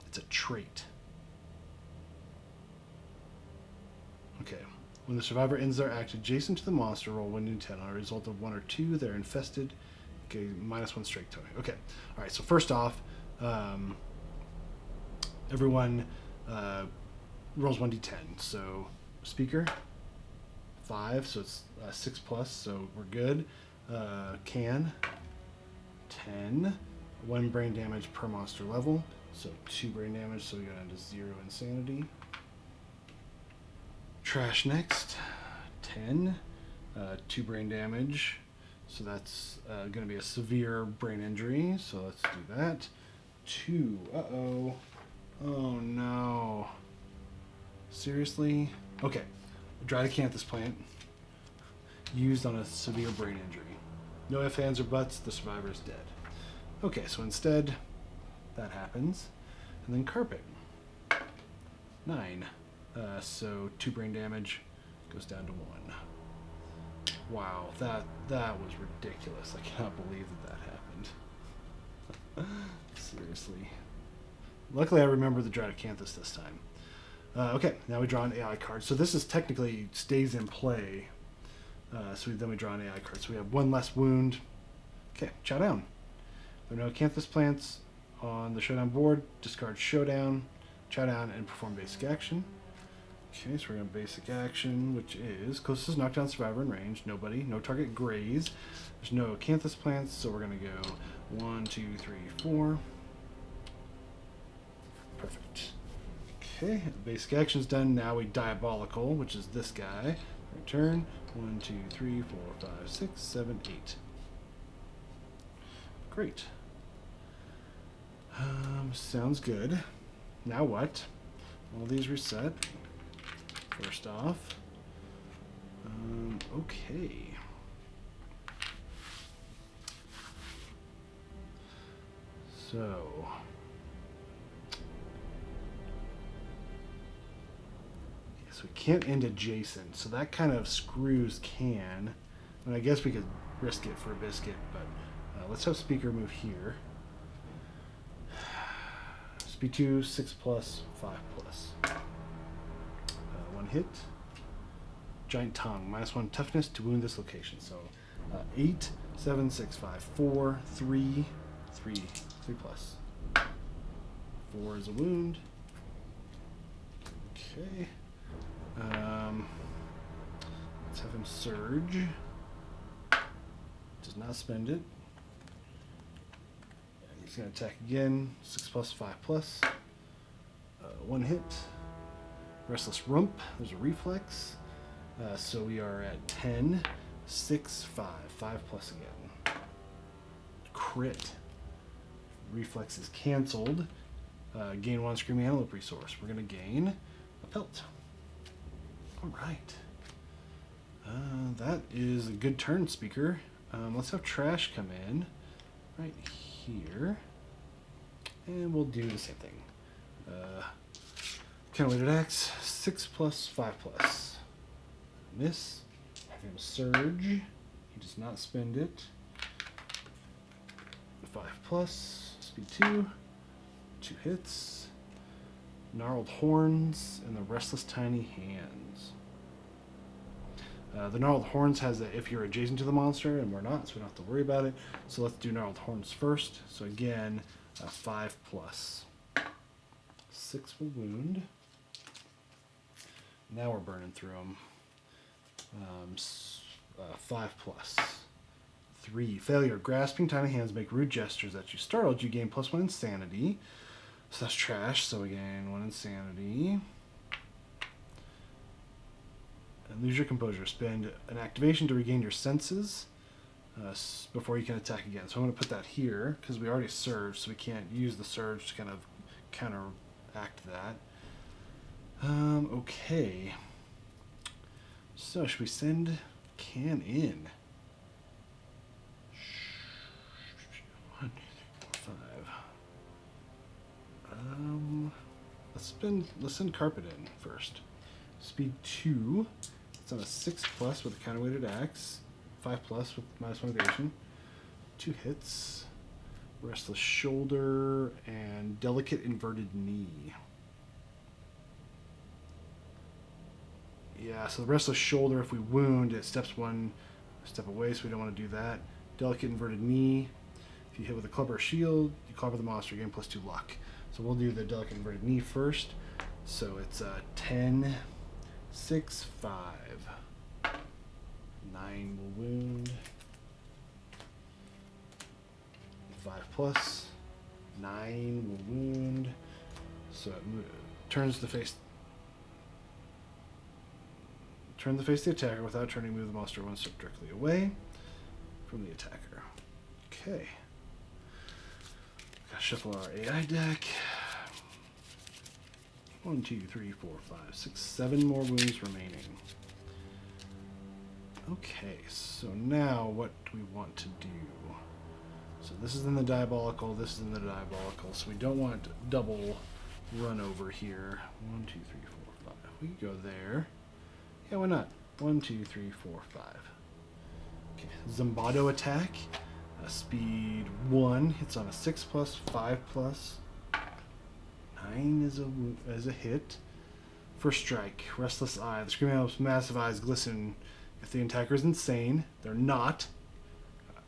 It's a trait. Okay. When the survivor ends their act adjacent to the monster, roll 1d10. On a result of 1 or 2, they're infested. Okay, -1 strike token. Okay. All right, so first off, everyone rolls 1d10. So, speaker, 5, so it's 6 plus, so we're good. Can, 10. 1 brain damage per monster level, so 2 brain damage, so we go down to 0 insanity. Trash next, 10. 2 brain damage, so that's going to be a severe brain injury, so let's do that. 2, uh-oh. Oh no. Seriously? Okay. Spidicules plant used on a severe brain injury. No ifs, ands, or buts, the survivor is dead. Okay, so instead, that happens. And then Carpet. 9. So 2 brain damage goes down to 1. Wow, that was ridiculous. I cannot believe that happened. Seriously. Luckily, I remember the Spidicules this time. Okay, now we draw an AI card. So this is technically stays in play. Then we draw an AI card. So we have 1 less wound. Okay, chow down. There are no Acanthus plants on the showdown board. Discard showdown, chow down, and perform basic action. Okay, so we're going to basic action, which is closest knockdown survivor in range. Nobody. No target graze. There's no Acanthus plants, so we're going to go 1, 2, 3, 4. Perfect. Okay, basic action's done. Now we Diabolical, which is this guy. Return. 1, 2, 3, 4, 5, 6, 7, 8. Great. Sounds good. Now what? All these reset. First off. Okay. So. We can't end adjacent, so that kind of screws Can. And I guess we could risk it for a biscuit, but let's have Speaker move here. Speed 2, 6 plus, 5 plus. 1 hit. Giant Tongue, -1 toughness to wound this location. So 8 7, 6, 5, 4, 3, 3, 3 plus. 4 is a wound. Okay. Let's have him surge. Does not spend it. And he's going to attack again. 6 plus, 5 plus. 1 hit. Restless Rump. There's a reflex. So we are at 10, 6, 5. 5 plus again. Crit. Reflex is canceled. Gain 1 Screaming Antelope resource. We're going to gain a pelt. Alright. That is a good turn, Speaker. Let's have Trash come in right here. And we'll do the same thing. Counterweighted axe. 6 plus, 5 plus. Miss. Have him surge. He does not spend it. 5 plus. Speed 2. 2 hits. Gnarled Horns and the Restless Tiny Hands. The Gnarled Horns has a if you're adjacent to the monster, and we're not, so we don't have to worry about it. So let's do Gnarled Horns first. So again, 5 plus. 6 will wound. Now we're burning through them. 5 plus. 3. Failure. Grasping tiny hands make rude gestures at you. Startled, you gain +1 insanity. So that's Trash, so we gain 1 insanity. And lose your composure. Spend an activation to regain your senses before you can attack again. So I'm going to put that here, because we already surged, so we can't use the surge to kind of counteract that. Okay. So, should we send Can in? 1, 2, 3, 4, 5. Let's send Carpet in first. Speed 2. It's on a 6 plus with a counterweighted axe. 5 plus with -1 evasion. 2 hits. Restless Shoulder and Delicate Inverted Knee. Yeah, so the Restless Shoulder, if we wound, it steps 1 step away, so we don't want to do that. Delicate Inverted Knee. If you hit with a club or shield, you clobber the monster, gain +2 luck. So we'll do the Delicate Inverted Knee first. So it's 10, 6, 5. 9 will wound. 5 plus. 9 will wound. So it turns the face. Turn the face of the attacker without turning. Move the monster 1 step directly away from the attacker. Okay. Gotta shuffle our AI deck. 1, 2, 3, 4, 5, 6, 7 more wounds remaining. Okay, so now what do we want to do? So this is in the Diabolical, this is in the Diabolical, so we don't want double run over here. 1, 2, 3, 4, 5. We can go there. Yeah, why not? 1, 2, 3, 4, 5. Okay, Zombato attack. Speed 1 hits on a 6 plus, 5 plus. 9 is a hit. First strike. Restless Eye. The Screaming Antelope's massive eyes glisten if the attacker is insane. They're not.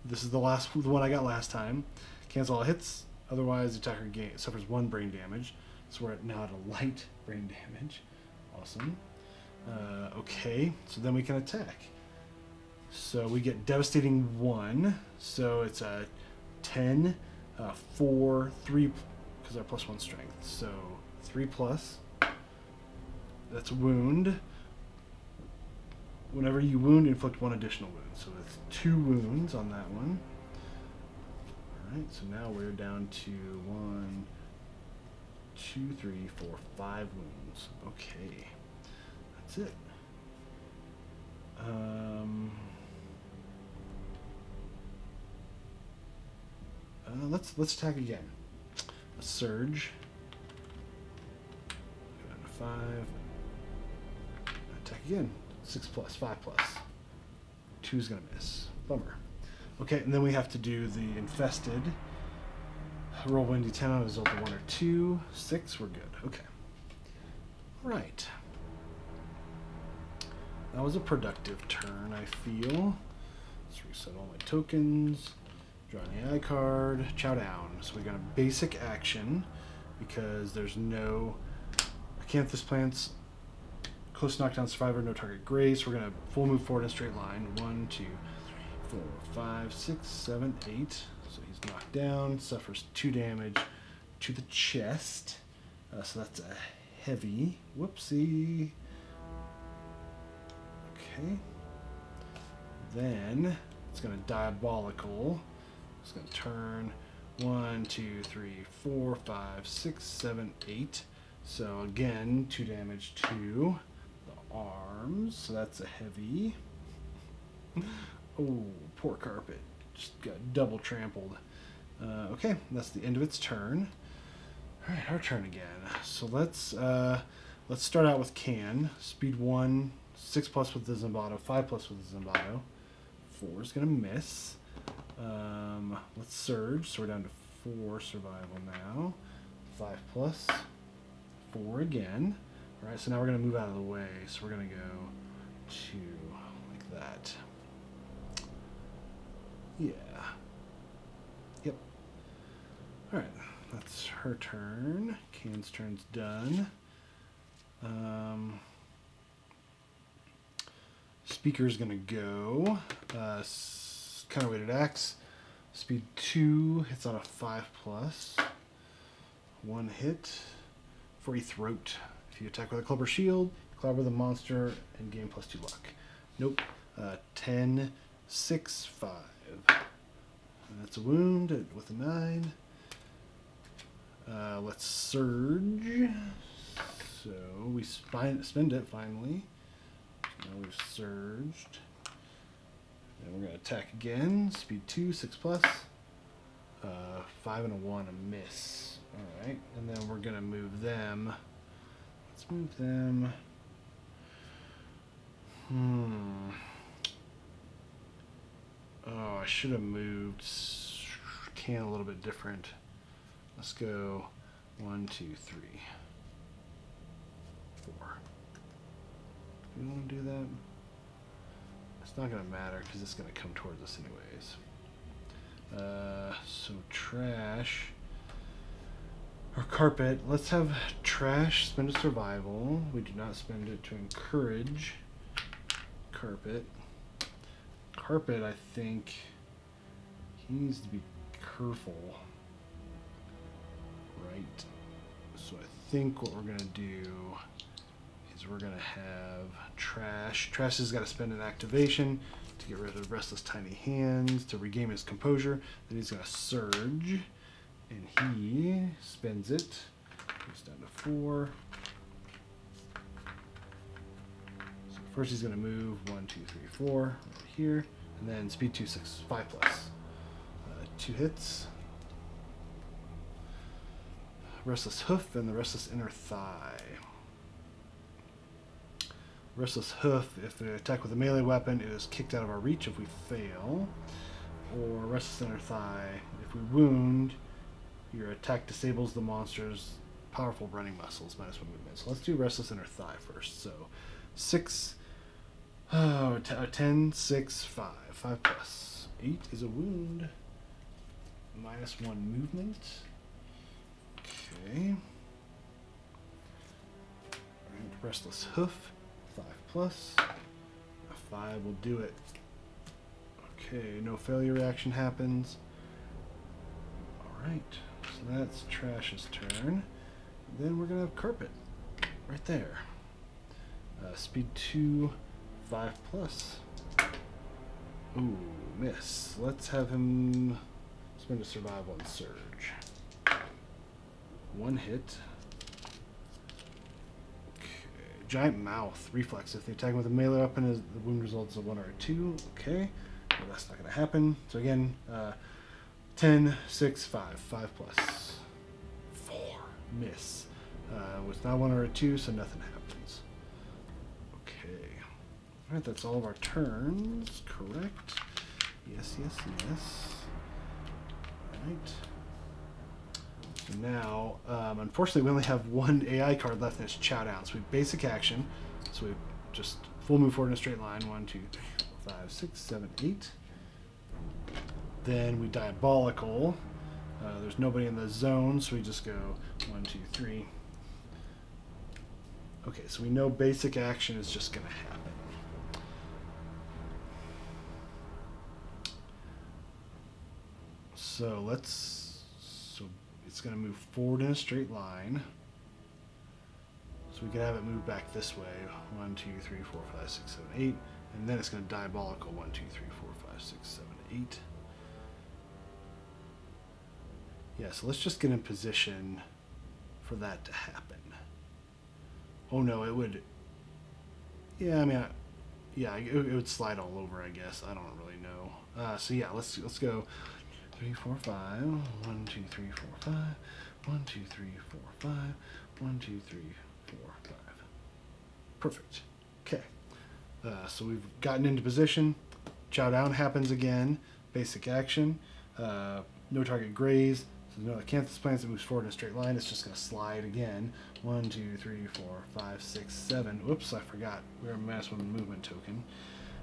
This is the one I got last time. Cancel all hits. Otherwise, the attacker suffers 1 brain damage. So we're now at a light brain damage. Awesome. Okay, so then we can attack. So we get Devastating 1. So it's a 10, 4, 3, because our +1 strength. So 3 plus. That's a wound. Whenever you wound, inflict 1 additional wound. So that's 2 wounds on that one. Alright, so now we're down to 1, 2, 3, 4, 5 wounds. Okay. That's it. Let's attack again. A surge. Go down to 5. Attack again. 6 plus, 5 plus. 2 is gonna miss. Bummer. Okay, and then we have to do the infested. Roll 1d10 on a result of 1 or 2. 6, we're good. Okay. Right. That was a productive turn, I feel. Let's reset all my tokens. Draw an AI card. Chow down. So we got a basic action because there's no Acanthus plants. Close knockdown survivor, no target gray. So we're gonna full move forward in a straight line. 1, 2, 3, 4, 5, 6, 7, 8. So he's knocked down. Suffers 2 damage to the chest. So that's a heavy. Whoopsie. Okay. Then it's going to diabolical. It's going to turn 1, 2, 3, 4, 5, 6, 7, 8. So again, 2 damage to the arms. So that's a heavy. Oh, poor carpet. Just got double trampled. Okay, that's the end of its turn. All right, our turn again. So let's start out with Can. Speed 1, 6+ with the Zombato, 5+ with the Zombato. 4 is gonna miss. Let's surge. So we're down to 4 survival now. 5+, 4 again. All right, so now we're gonna move out of the way. So we're gonna go to like that. Yeah. Yep. All right. That's her turn. Can's turn's done. Speaker's gonna go. Counterweighted axe. Speed 2 hits on a 5+. 1 hit for a throat. If you attack with a club or shield, clobber the monster and gain +2 luck. Nope. 10, 6, 5. And that's a wound with a 9. Let's surge. So we spend it finally. Now we've surged. And we're going to attack again. Speed 2, 6+. 5 and a 1, a miss. Alright, and then we're going to move them. Let's move them. Oh, I should have moved Can a little bit different. Let's go 1, 2, 3, 4. Do we want to do that? It's not going to matter because it's going to come towards us anyways. So trash or carpet. Let's have trash spend a survival. We do not spend it to encourage carpet. Carpet, I think he needs to be careful. Right. So I think what we're going to do is we're going to have Trash. Trash has got to spend an activation to get rid of Restless Tiny Hands, to regain his composure. Then he's going to Surge, and he spends it. He's down to 4. So first he's going to move 1, 2, 3, 4 right here, and then speed 2, 6, 5+. 2 hits. Restless Hoof and the Restless Inner Thigh. Restless Hoof, if we attack with a melee weapon, it is kicked out of our reach if we fail. Or Restless Inner Thigh, if we wound, your attack disables the monster's powerful running muscles, -1 movement. So let's do Restless Inner Thigh first. So 10, 6, 5. 5+. 8 is a wound. -1 movement. Okay. Alright, Restless Hoof. 5+. A 5 will do it. Okay, no failure reaction happens. Alright, so that's Trash's turn. Then we're going to have Carpet. Right there. Speed 2, 5+. Ooh, miss. Let's have him spend a survival and surge. 1 hit. Giant Mouth, reflex. If the attack with a melee weapon is the wound results of 1 or a 2. Okay, well, that's not going to happen. So again, 10, 6, 5, 5+. 4, miss. It's not 1 or a 2, so nothing happens. Okay, all right, that's all of our turns. Correct. Yes, yes, yes. All right. So now, unfortunately, we only have 1 AI card left, and it's Chow Down. So we have basic action. So we just full move forward in a straight line. 1, 2, 3, 4, 5, 6, 7, 8. Then we diabolical. There's nobody in the zone, so we just go 1, 2, 3. Okay, so we know basic action is just going to happen. So it's going to move forward in a straight line. So we can have it move back this way. 1, 2, 3, 4, 5, 6, 7, 8. And then it's going to diabolical 1, 2, 3, 4, 5, 6, 7, 8. Yeah, so let's just get in position for that to happen. Oh no, it would. Yeah, I mean, it would slide all over, I guess. I don't really know. So yeah, let's go 3, 4, 5. 1, 2, 3, 4, 5. 1, 2, 3, 4, 5. 1, 2, 3, 4, 5. Perfect. Okay. So we've gotten into position. Chow down happens again. Basic action. No target graze. So no acanthus plants that moves forward in a straight line. It's just going to slide again. 1, 2, 3, 4, 5, 6, 7. Whoops, I forgot. We're a mass movement token.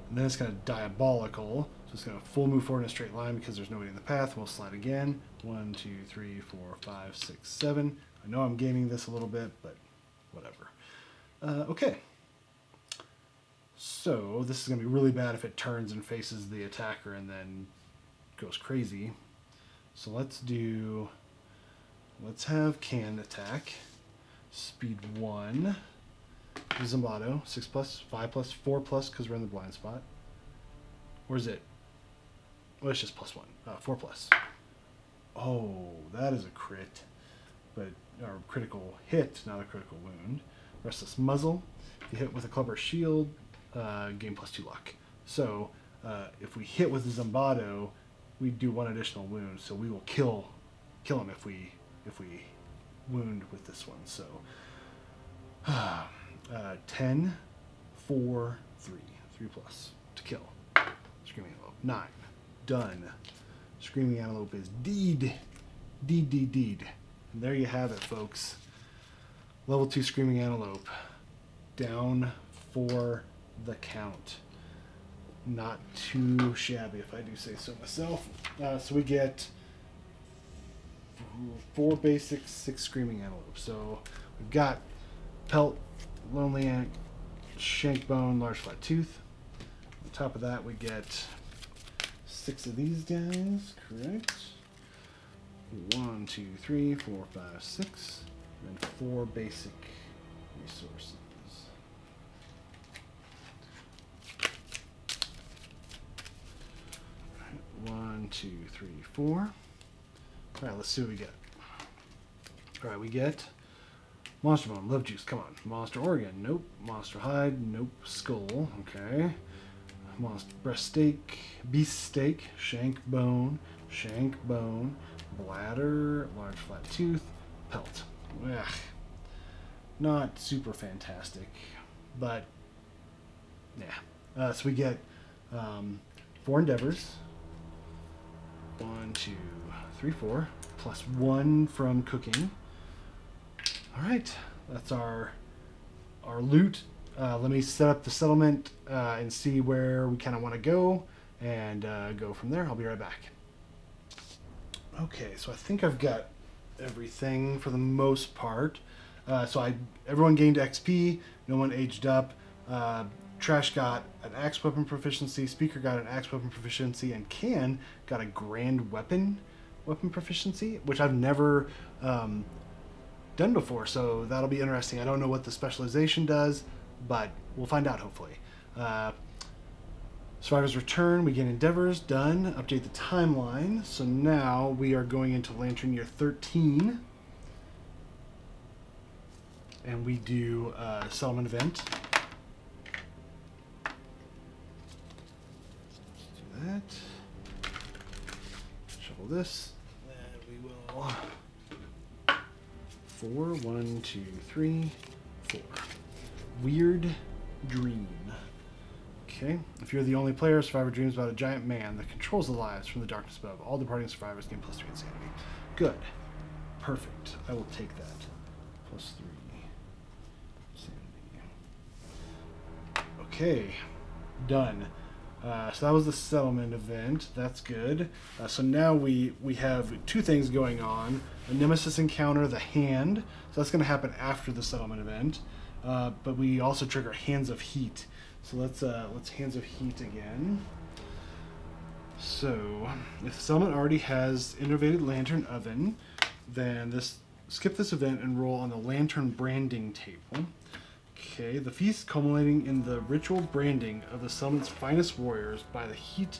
And then it's going to diabolical. So it's going to full move forward in a straight line because there's nobody in the path. We'll slide again. 1, 2, 3, 4, 5, 6, 7. I know I'm gaming this a little bit, but whatever. Okay. So this is going to be really bad if it turns and faces the attacker and then goes crazy. So let's have Can attack. Speed 1. Zombato. 6 plus, 5 plus, 4 plus because we're in the blind spot. Or is it? Well, it's just plus 1. 4 plus. Oh, that is a crit. But or critical hit, not a critical wound. Restless Muzzle. If you hit with a club or shield, gain plus 2 luck. So if we hit with the Zombato, we do 1 additional wound. So we will kill him if we wound with this one. So 10, 4, 3. 3 plus to kill. Screaming Antelope. 9. Done. Screaming Antelope is deed. And there you have it, folks. Level 2 Screaming Antelope. Down for the count. Not too shabby, if I do say so myself. So we get 4 basic, 6 Screaming Antelope. So we've got Pelt, Lonely Ant, Shank Bone, Large Flat Tooth. On top of that, we get 6 of these guys, correct? 1, 2, 3, 4, 5, 6, and then 4 basic resources. All right, 1, 2, 3, 4. All right, let's see what we get. All right, we get Monster Bone, Love Juice, come on. Monster Organ, nope. Monster Hide, nope. Skull, okay. Monster Breast Steak, Beast Steak, Shank Bone, Bladder, Large Flat Tooth, Pelt. Ugh. Not super fantastic, but yeah. So we get 4 endeavors. 1, 2, 3, 4, plus 1 from cooking. All right, that's our loot. Let me set up the settlement and see where we kind of want to go, and go from there. I'll be right back. Okay, so I think I've got everything for the most part. Everyone gained XP. No one aged up. Trash got an axe weapon proficiency. Speaker got an axe weapon proficiency, and Can got a grand weapon proficiency, which I've never done before. So that'll be interesting. I don't know what the specialization does, but we'll find out hopefully. Survivor's Return, we gain endeavors, done. Update the timeline. So now we are going into Lantern Year 13. And we do a settlement event. Let's do that. Shuffle this. And we will 4, 1, 2, 3, 4. Weird Dream. Okay. If you're the only player, Survivor dreams about a giant man that controls the lives from the darkness above. All departing survivors gain plus 3 insanity. Good. Perfect. I will take that. Plus 3 insanity. Okay. Done. So that was the settlement event. That's good. So now we have two things going on: a nemesis encounter, the hand. So that's going to happen after the settlement event. But we also trigger Hands of Heat. So let's Hands of Heat again. So if the settlement already has Innovated Lantern Oven, then skip this event and roll on the Lantern Branding table. Okay, the feast culminating in the ritual branding of the settlement's finest warriors by the heat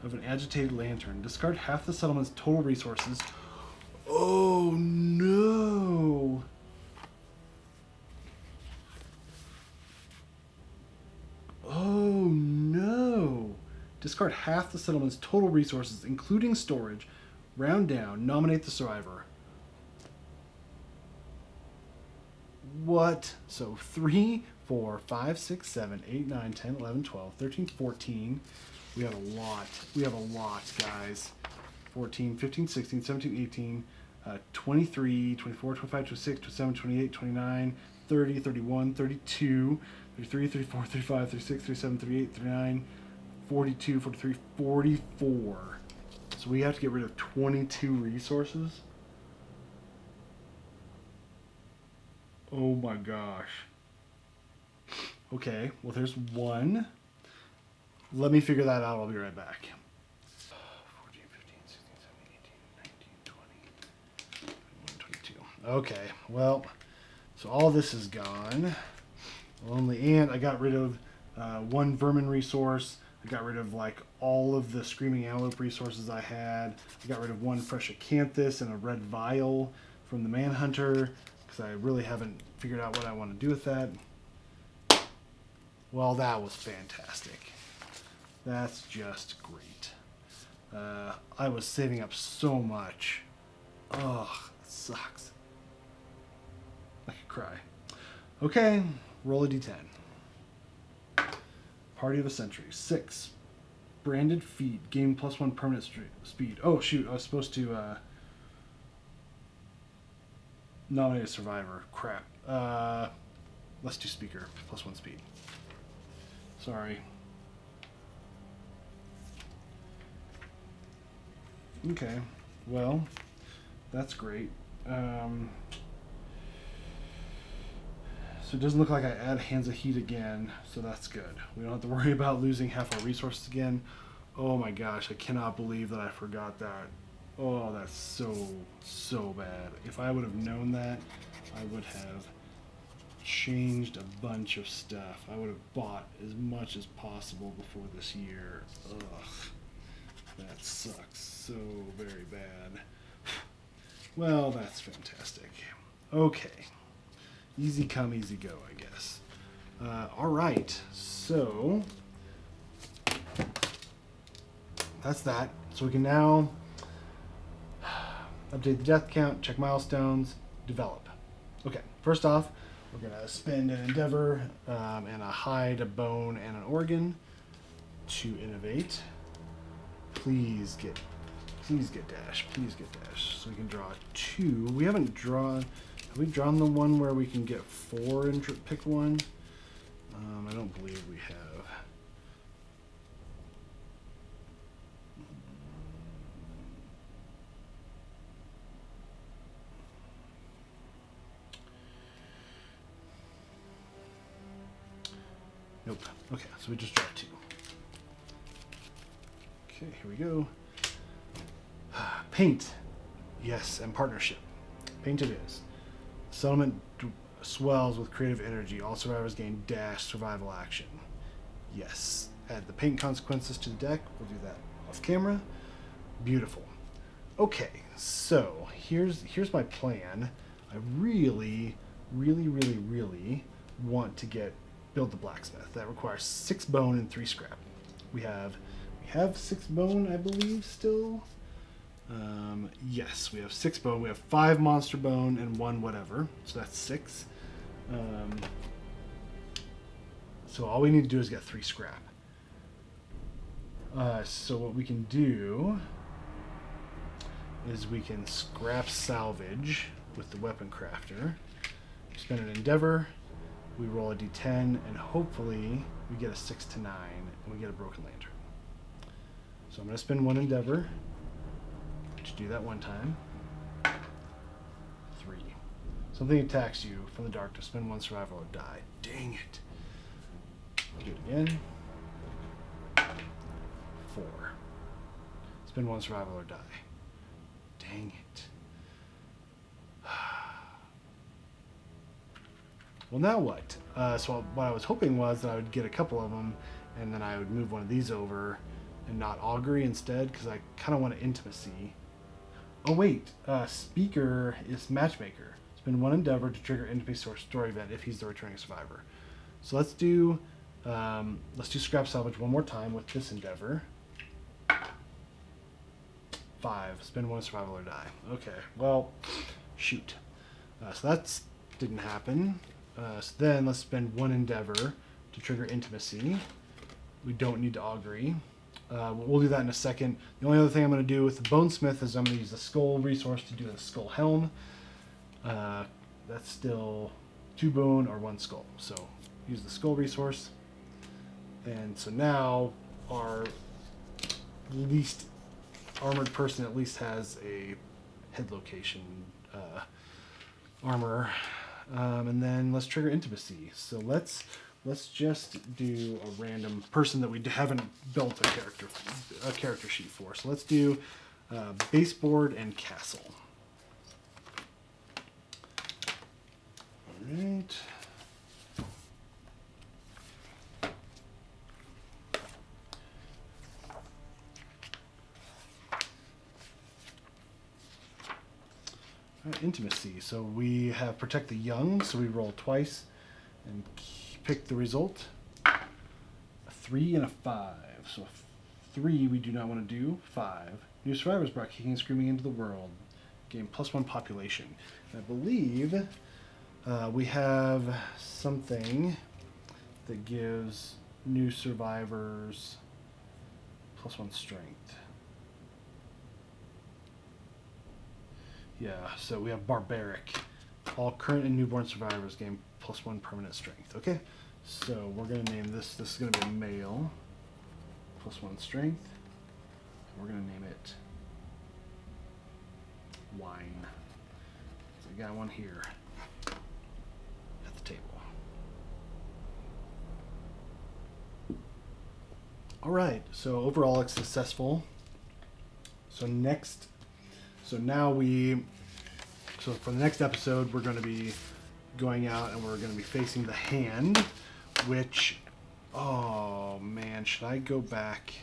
of an agitated lantern. Discard half the settlement's total resources. Oh no! Oh no! Discard half the settlement's total resources, including storage. Round down. Nominate the survivor. What? So 3, 4, 5, 6, 7, 8, 9, 10, 11, 12, 13, 14. We have a lot. We have a lot, guys. 14, 15, 16, 17, 18, 23, 24, 25, 26, 27, 28, 29, 30, 31, 32, 33, 34, 35, 36, 37, 38, 39, 42, 43, 44. So we have to get rid of 22 resources. Oh my gosh. Okay, well there's one. Let me figure that out. I'll be right back. 14, 15, 16, 17, 18, 19, 20, 21, 22. Okay, well, so all this is gone. Lonely Ant, I got rid of one vermin resource. I got rid of like all of the Screaming Antelope resources I had. I got rid of one fresh acanthus and a red vial from the Manhunter, because I really haven't figured out what I want to do with that. Well, that was fantastic. That's just great. I was saving up so much. Ugh, it sucks. I could cry. Okay, roll a d10. Party of the Century. 6. Branded feet. Gain +1 permanent speed. Oh, shoot. I was supposed to nominate a survivor. Crap. Let's do speaker. +1 speed. Sorry. Okay. Well, that's great. So it doesn't look like I add Hands of Heat again, so that's good. We don't have to worry about losing half our resources again. Oh my gosh, I cannot believe that I forgot that. Oh, that's so bad. If I would have known that, I would have changed a bunch of stuff. I would have bought as much as possible before this year. Ugh, that sucks so very bad. Well, that's fantastic. Okay. Easy come, easy go, I guess. All right, so that's that. So we can now update the death count, check milestones, develop. Okay, first off, we're gonna spend an endeavor and a hide, a bone, and an organ to innovate. Please get dash. Please get dash. So we can draw 2. We haven't drawn. Have we drawn the one where we can get 4 and pick one? I don't believe we have. Nope. Okay, so we just draw 2. Okay, here we go. Paint. Yes, and partnership. Paint it is. Settlement swells with creative energy. All survivors gain dash survival action. Yes. Add the paint consequences to the deck. We'll do that off camera. Beautiful. Okay, so here's my plan. I really want to build the blacksmith. That requires 6 bone and 3 scrap. We have 6 bone, I believe, still. Yes, we have 6 bone. We have 5 monster bone and 1 whatever. So that's 6. So all we need to do is get 3 scrap. So what we can do is we can scrap salvage with the weapon crafter. Spend an endeavor. We roll a d10, and hopefully we get a 6 to 9, and we get a broken lantern. So I'm going to spend 1 endeavor to do that 1 time. 3. Something attacks you from the darkness. Spend 1 survival or die. Dang it. Do it again. 4. Spend 1 survival or die. Dang it. Well, now what? So what I was hoping was that I would get a couple of them, and then I would move one of these over and not augury instead, because I kind of want an intimacy. Oh wait, speaker is matchmaker. Spend 1 endeavor to trigger intimacy or story event if he's the returning survivor. So let's do scrap salvage 1 more time with this endeavor. 5. Spend 1 survival or die. Okay, well, shoot. So that's didn't happen. So then let's spend 1 endeavor to trigger intimacy. We don't need to augury. We'll do that in a second. The only other thing I'm going to do with the bonesmith is I'm going to use the skull resource to do the skull helm. That's still 2 bone or 1 skull. So use the skull resource. And so now our least armored person at least has a head location armor. And then let's trigger intimacy. So let's just do a random person that we haven't built a character sheet for. So let's do baseboard and castle. All right. Intimacy. So we have protect the young, so we roll twice and pick the result. A 3 and a 5. So 3 we do not want to do. 5. New survivors brought kicking and screaming into the world. Gain +1 population. And I believe we have something that gives new survivors +1 strength. Yeah, so we have barbaric. All current and newborn survivors gain +1 permanent strength. Okay, so we're going to name this. This is going to be a male. +1 strength. We're going to name it wine. So we got one here at the table. All right, so overall it's successful. So for the next episode, we're going to be going out and we're going to be facing the hand, which, oh man, should I go back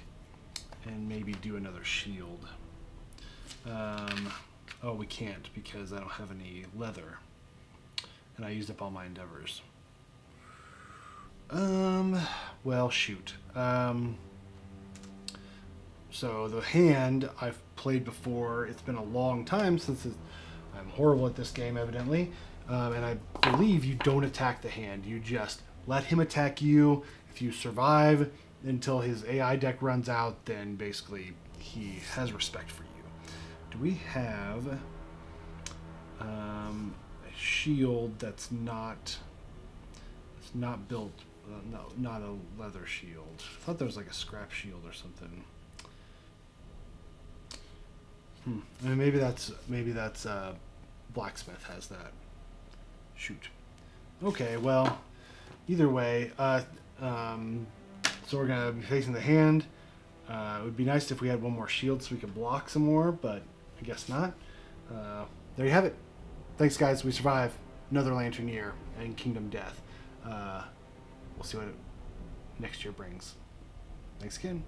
and maybe do another shield? Oh, we can't because I don't have any leather, and I used up all my endeavors. Well, shoot. So the hand I've played before. It's been a long time since I'm horrible at this game, evidently. And I believe you don't attack the hand. You just let him attack you. If you survive until his AI deck runs out, then basically he has respect for you. Do we have a shield that's not built? No, not a leather shield. I thought there was like a scrap shield or something. I mean, maybe that's blacksmith has that. Shoot. Okay, well, either way, so we're gonna be facing the hand. It would be nice if we had one more shield so we could block some more, but I guess not. There you have it. Thanks, guys. We survived another Lantern year and Kingdom Death. We'll see what next year brings. Thanks again.